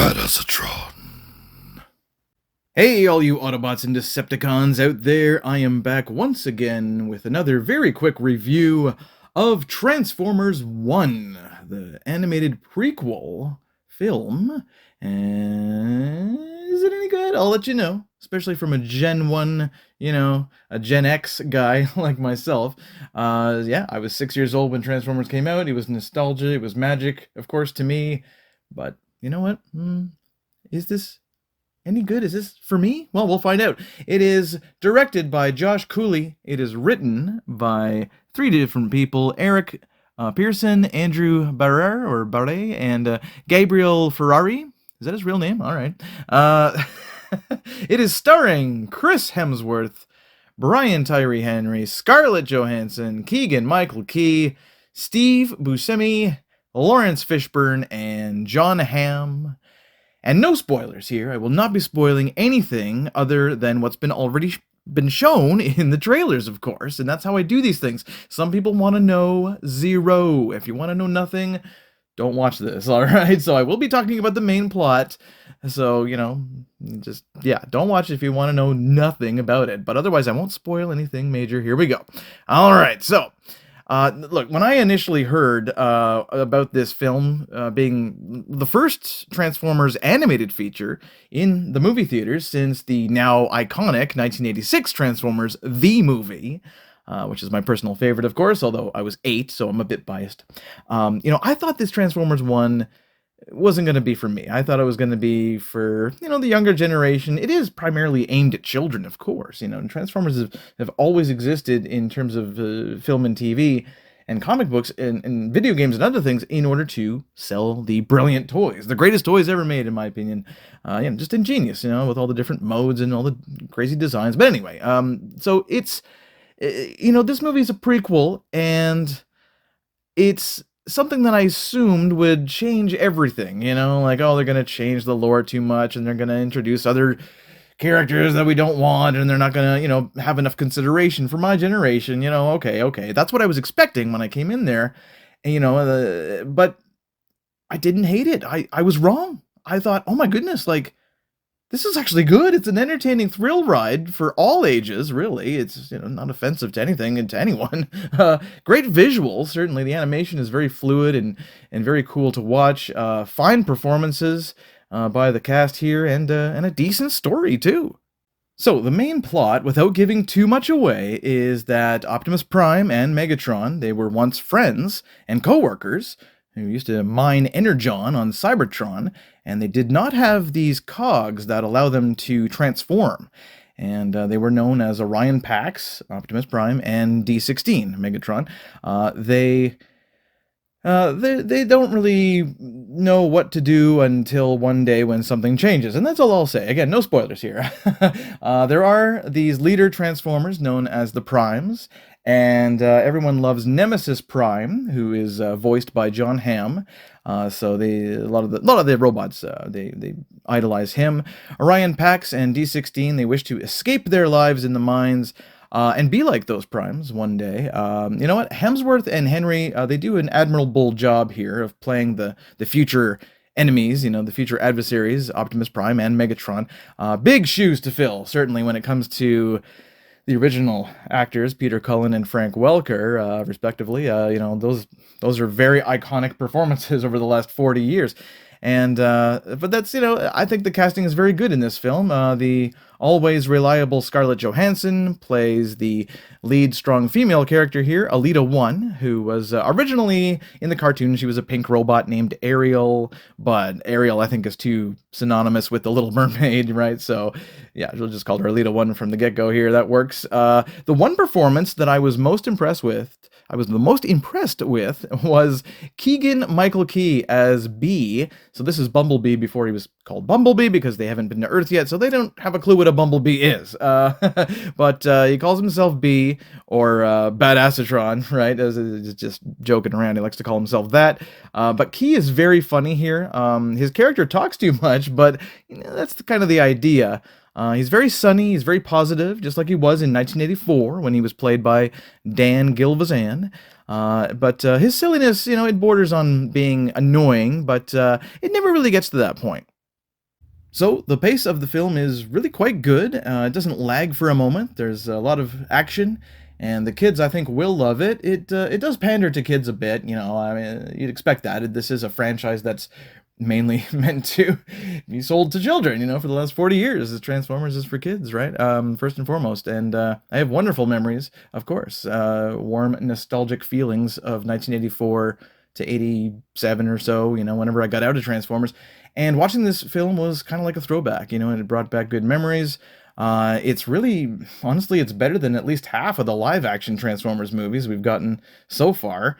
Badasatron. Hey, all you Autobots and Decepticons out there, I am back once again with another very quick review of Transformers 1, the animated prequel film. And is it any good? I'll let you know, especially from a Gen 1, a Gen X guy like myself. Yeah, I was 6 years old when Transformers came out. It was nostalgia, it was magic, of course, to me. But you know what? Is this any good? Is this for me? Well, we'll find out. It is directed by Josh Cooley. It is written by three different people: Eric Pearson, Andrew Barre, and Gabriel Ferrari. Is that his real name? All right. It is starring Chris Hemsworth, Brian Tyree Henry, Scarlett Johansson, Keegan-Michael Key, Steve Buscemi, Lawrence Fishburne, and Jon Hamm. And no spoilers here. I will not be spoiling anything other than what's already been shown in the trailers, of course. And that's how I do these things. Some people want to know zero. If you want to know nothing, don't watch this, all right? So I will be talking about the main plot. So, don't watch it if you want to know nothing about it. But otherwise, I won't spoil anything major. Here we go. All right, so look, when I initially heard about this film being the first Transformers animated feature in the movie theaters since the now iconic 1986 Transformers The Movie, which is my personal favorite, of course, although I was 8, so I'm a bit biased. I thought this Transformers 1 wasn't going to be for me. I thought it was going to be for, the younger generation. It is primarily aimed at children, of course. And Transformers have always existed in terms of film and TV and comic books and video games and other things in order to sell the brilliant toys. The greatest toys ever made, in my opinion. Just ingenious, with all the different modes and all the crazy designs. But anyway, so it's, this movie is a prequel, and it's something that I assumed would change everything, they're going to change the lore too much, and they're going to introduce other characters that we don't want, and they're not going to, have enough consideration for my generation, okay. That's what I was expecting when I came in there, and, but I didn't hate it. I was wrong. I thought, oh my goodness, this is actually good. It's an entertaining thrill ride for all ages, really. It's, not offensive to anything and to anyone. Great visuals. Certainly, the animation is very fluid and very cool to watch. Fine performances by the cast here, and a decent story, too. So, the main plot, without giving too much away, is that Optimus Prime and Megatron, they were once friends and co-workers who used to mine Energon on Cybertron, and they did not have these cogs that allow them to transform. And they were known as Orion Pax, Optimus Prime, and D16, Megatron. They don't really know what to do until one day when something changes. And that's all I'll say. Again, no spoilers here. There are these leader Transformers known as the Primes, and everyone loves Nemesis Prime, who is voiced by Jon Hamm. So a lot of the robots they idolize him. Orion Pax and D16, they wish to escape their lives in the mines and be like those Primes one day. You know what? Hemsworth and Henry, they do an admirable job here of playing the future enemies, the future adversaries, Optimus Prime and Megatron. Big shoes to fill, certainly, when it comes to the original actors, Peter Cullen and Frank Welker, respectively. Those are very iconic performances over the last 40 years. And, but that's, I think the casting is very good in this film. The always reliable Scarlett Johansson plays the lead strong female character here, Alita 1, who was originally in the cartoon. She was a pink robot named Ariel, but Ariel, I think, is too synonymous with the Little Mermaid, right? So, yeah, we'll just call her Alita 1 from the get-go here. That works. The one performance that I was most impressed with, was Keegan-Michael Key as B. So this is Bumblebee before he was called Bumblebee, because they haven't been to Earth yet, so they don't have a clue what a Bumblebee is. But he calls himself B, or Badassatron, right? Just joking around. He likes to call himself that. But Key is very funny here. His character talks too much, but that's kind of the idea. He's very sunny, he's very positive, just like he was in 1984 when he was played by Dan Gilvezan. But his silliness, it borders on being annoying, but it never really gets to that point. So the pace of the film is really quite good. It doesn't lag for a moment. There's a lot of action, and the kids I think will love it. It does pander to kids a bit, you know. I mean, you'd expect that. This is a franchise that's mainly meant to be sold to children. You know, for the last 40 years, Transformers is for kids, right? First and foremost, and I have wonderful memories, of course, warm nostalgic feelings of 1984 to 87 or so. You know, whenever I got out of Transformers. And watching this film was kind of like a throwback, you know, and it brought back good memories. It's really, honestly, it's better than at least half of the live action Transformers movies we've gotten so far.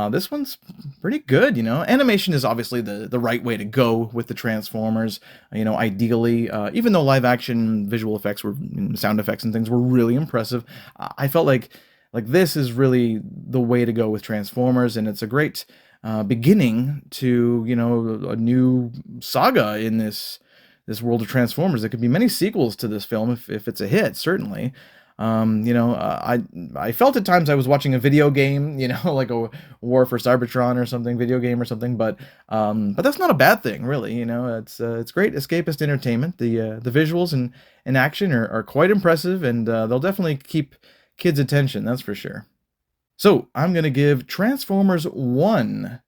This one's pretty good, you know. Animation is obviously the right way to go with the Transformers, you know, ideally. Even though live action visual effects were, sound effects and things were really impressive, I felt like this is really the way to go with Transformers, and it's a great beginning to, you know, a new saga in this world of Transformers. There could be many sequels to this film if it's a hit, certainly. You know, I felt at times I was watching a video game, you know, like a War for Cybertron or something, video game or something, but that's not a bad thing, really. You know, it's great escapist entertainment. The visuals and action are quite impressive, and they'll definitely keep kids' attention, that's for sure. So I'm going to give Transformers 1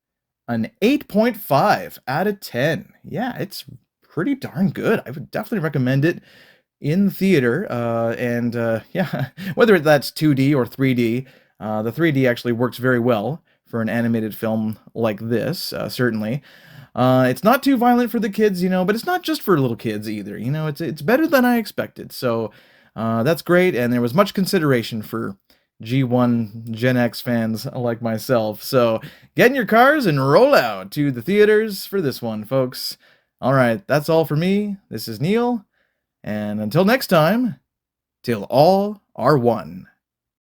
an 8.5 out of 10. Yeah, it's pretty darn good. I would definitely recommend it in the theater. Yeah, whether that's 2D or 3D, the 3D actually works very well for an animated film like this, certainly. It's not too violent for the kids, you know, but it's not just for little kids either. You know, it's better than I expected. So that's great, and there was much consideration for G1 Gen X fans like myself. So get in your cars and roll out to the theaters for this one, folks. All right, that's all for me. This is Neil, and until next time, till all are one.